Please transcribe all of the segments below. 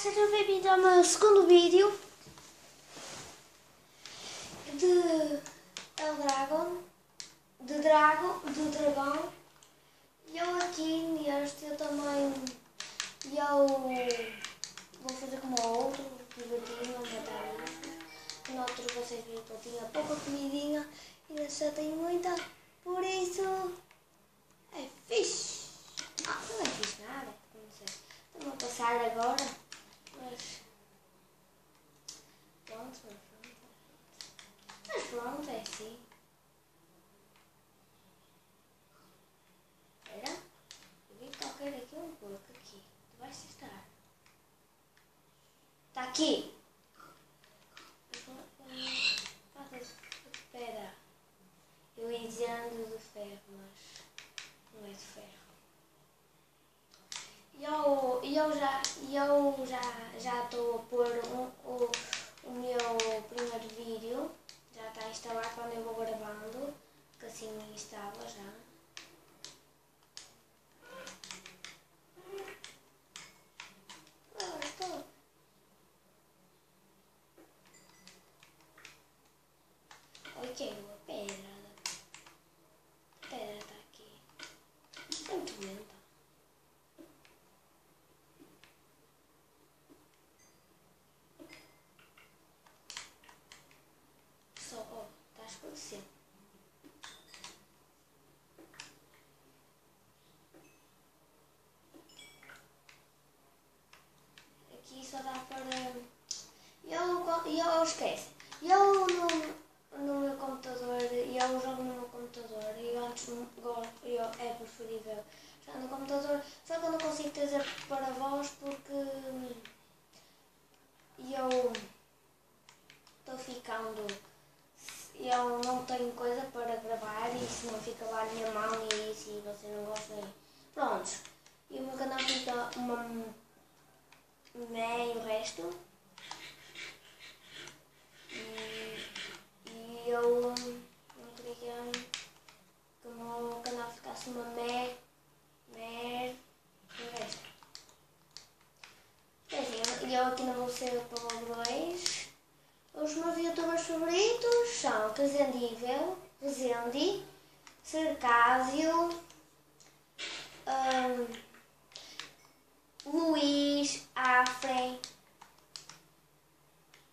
sejam bem-vindos ao meu segundo vídeo de Eldragon, de dragão. E eu aqui neste eu também vou fazer como o outro, divertindo, matar bichos. No outro vocês viram que eu tinha pouca comidinha e neste já tenho muita, por isso é fixe. Não é fixe nada, não sei. Estou a passar agora, mas pronto, mas pronto, é assim. Espera, eu vi qualquer aqui um pouco aqui, debaixo desta árvore. Está aqui! Espera, eu ia dizendo de ferro, mas não é de ferro. Eu já estou a pôr o meu primeiro vídeo, já está a instalar quando eu vou gravando, que assim instala já. Ok, uma pedra. A pedra está aqui. É muito lenta. Só, ó, está a escurecer. Aqui só dá para... Eu esquece. Eu no meu computador, eu jogo no meu computador e antes é preferível já no computador, só que eu não consigo trazer para vós porque eu estou ficando, eu não tenho coisa para gravar e se não fica lá a minha mão e isso e vocês não gostam. Prontos, e o meu canal fica meio resto. E eu não queria que o meu canal ficasse uma mer resto. E eu aqui não vou ser palavrões. Os meus youtubers favoritos são Rezendi, Cercásio, Luís, Afrem,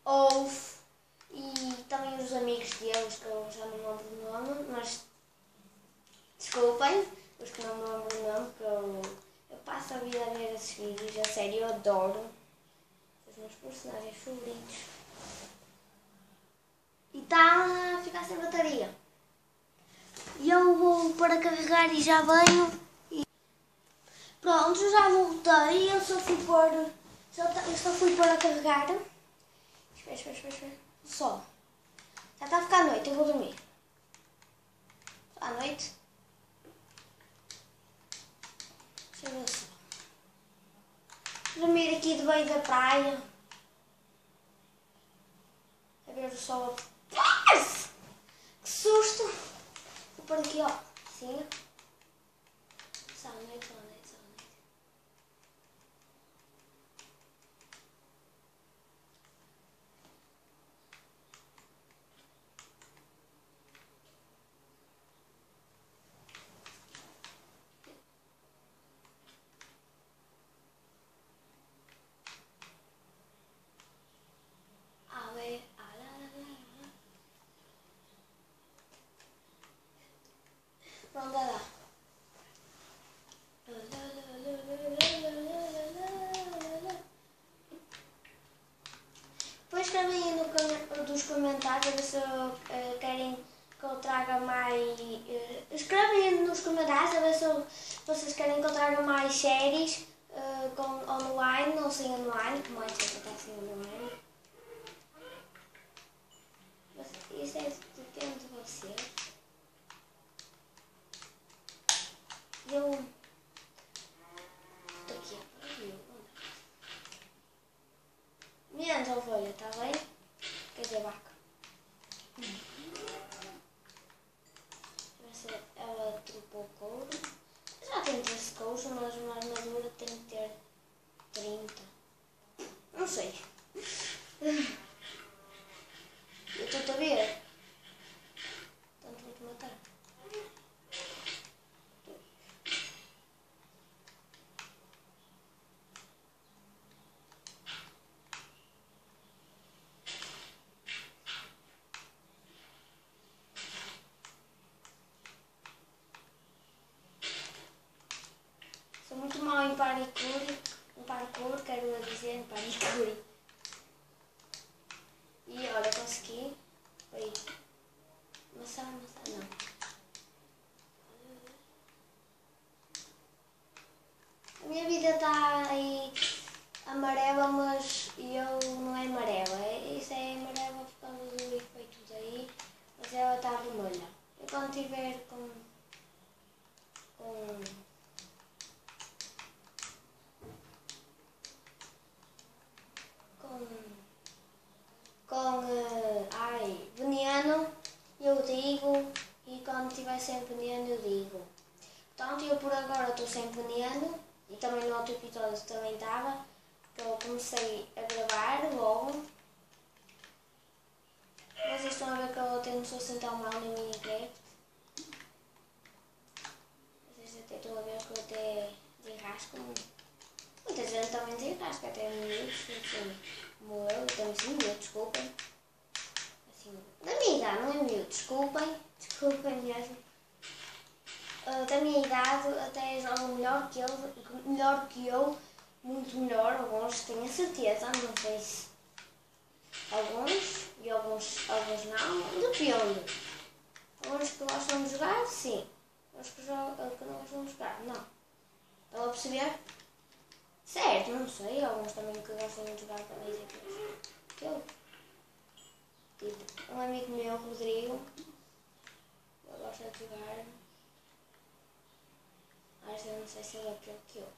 Wolf e também os amigos deles, que eu já não me lembro do nome, mas desculpem, os que não me lembro do nome, que eu passo a vida a ver esses vídeos, a sério, eu adoro. Os meus personagens favoritos. E está a ficar sem bateria. E eu vou para carregar e já venho. Pronto, já voltei. Eu só fui pôr a carregar. Espera. Só. Já está a ficar noite, eu vou dormir. À noite. Deixa eu ver só. Dormir aqui debaixo da praia. A ver o sol. Yes! Que susto! Vou pôr aqui, ó. Assim. Só à noite. Pronto, vai lá. Depois escrevem aí nos comentários a ver se querem que eu traga mais... escrevem aí nos comentários a ver se vocês querem que eu traga mais séries online ou sem online, como é que está sem online. Isso é depende de vocês. Eu estou aqui a ver. Menos ovelha, está bem? Quer dizer, vaca. Ela trocou couro. Já tem 13 couros, mas uma armadura tem que ter 30. mal em parkour, quero dizer, em parkour. E olha, consegui. Aí. Maçã, não. A minha vida está aí amarela, mas eu não é amarela. Isso é amarela por causa do efeito daí, mas ela está vermelha. E quando tiver com veneno, eu digo, e quando tiver sem veneno eu digo. Portanto, eu por agora estou sem veneno, e também no outro episódio também estava, que eu comecei a gravar logo. Vocês estão a ver que eu até não sou assim tão mal no Minecraft. Vocês até estão a ver que eu até desenrasco. Muita gente também desenrasca, até miúdos, assim, como eu também sou miúdo, desculpem. Assim, da minha idade, não é miúdo, desculpem mesmo. Da minha idade até jogam melhor que eu, muito melhor, alguns tenho a certeza, não sei se alguns e alguns não, depende. Alguns que gostam de jogar, sim. Alguns que não gostam de jogar, não. Estão a perceber? Certo, não sei, alguns também que gostam de jogar também que eu. Tipo, um amigo meu, Rodrigo, ele gosta de jogar. Mas eu não sei se ele é pior que eu.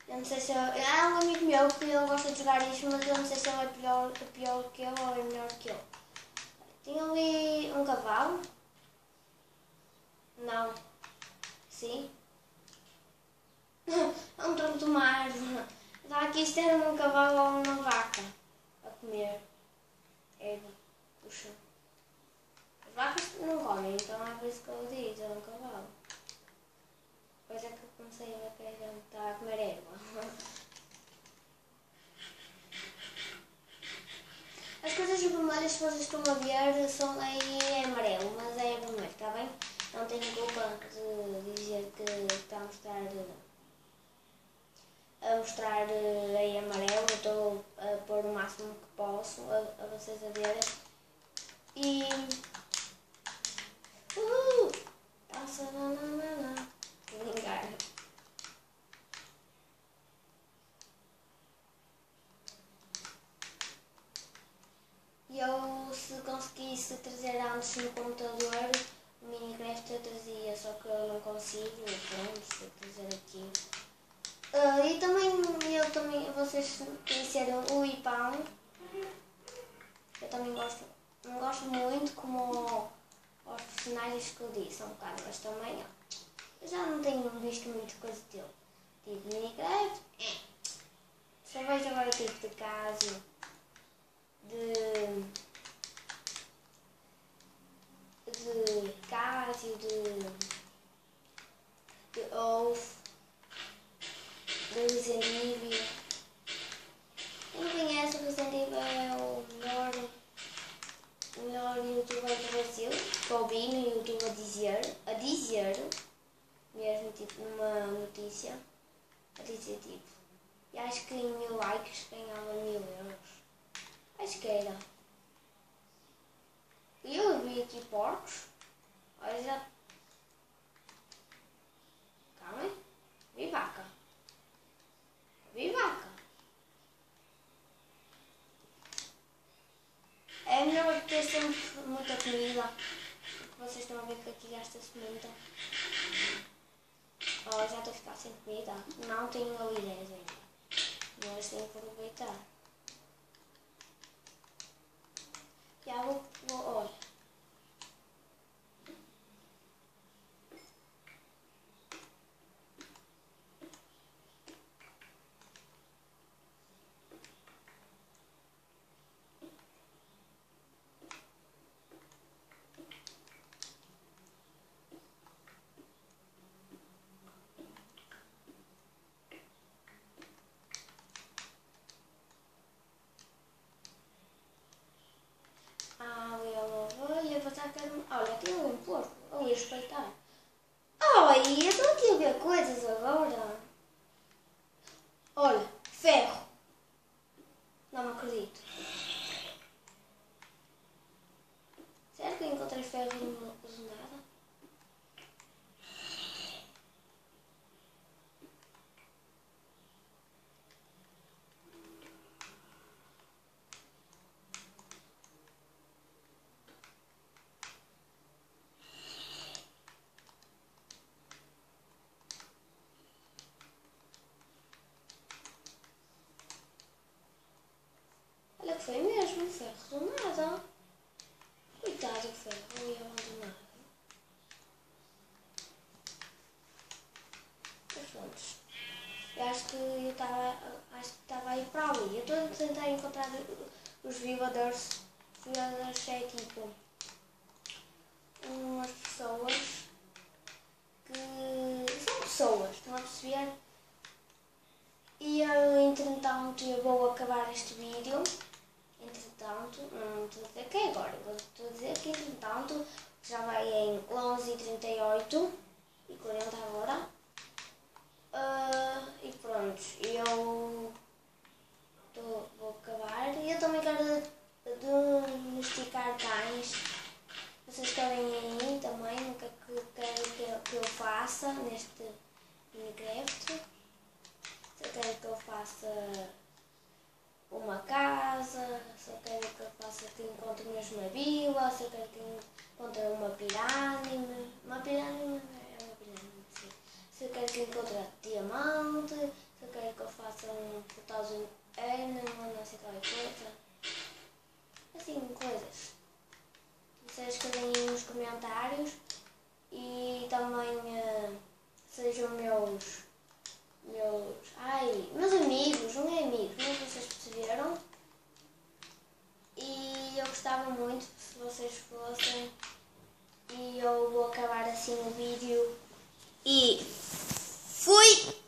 Eu não sei se ele... É um amigo meu que ele gosta de jogar isto, mas eu não sei se ele é pior que eu ou é melhor que eu. Tem ali um cavalo. Não. Sim. É um tronco de uma árvore. Está aqui isto era um cavalo ou uma vaca a comer erva do chão. As vacas não comem, então é por isso que eu digo, é um cavalo. Depois é que eu comecei a ver que a gente está a comer erva. As coisas vermelhas, se vocês estão a ver, são aí é amarelo, mas é vermelho, está bem? Não tenho culpa de dizer que está a mostrar aí amarelo. Eu estou a pôr o máximo que posso a vocês a verem. E... Passa, nananana. Vingar. E eu, se conseguisse trazer antes no computador, o Minecraft eu trazia, só que eu não consigo, pronto, trazer aqui. E também, vocês conheceram o Ipão. Eu também não gosto muito como os personagens que eu disse, são um bocado, mas também, eu já não tenho visto muita coisa dele. Tipo, Minecraft, só vejo agora tipo de caso, de Casio, de Wolf, de Resident Evil. Quem não conhece, o Resident Evil é o melhor youtuber do Brasil, que eu vi no YouTube a dizer, mesmo tipo numa notícia, a dizer tipo, e acho que em 1000 likes ganhava 1000 euros. Acho que era. E eu vi aqui porcos. Olha já. Calma aí. Vi vaca. Vi vaca. É melhor ter sempre muita comida. Porque vocês estão a ver que aqui gasta-se muita. Oh, já estou a ficar sem comida. Não tenho ali 10 ainda. Mas tenho que aproveitar. Já vou olha. foi mesmo, foi arredondada. Coitado do ferro, ali abandonado. Mas pronto. Eu acho que eu estava a ir para ali. Eu estou a tentar encontrar os vibradores. Os vibradores é tipo umas pessoas que são pessoas, estão a perceber? E eu, entretanto, eu vou acabar este vídeo. Entretanto, não estou a dizer que é agora, estou a dizer que entretanto já vai em 11h38 e 40 agora. E pronto, eu vou acabar. E eu também quero domesticar cães. Vocês querem aí também o que é que querem que eu faça neste Minecraft? Se eu quero que eu faça uma casa, se eu quero que eu faça que encontre mesmo uma vila, se eu quero que encontre uma pirâmide. Uma pirâmide é uma pirâmide, sim. Se eu quero que encontre diamante, se eu quero que eu faça um portal de animal, não sei qualquer coisa. Assim, coisas. Vocês escrevem aí nos comentários e também sejam meus amigos, não é amigos, mas vocês perceberam. E eu gostava muito se vocês fossem. E eu vou acabar assim o vídeo. E fui!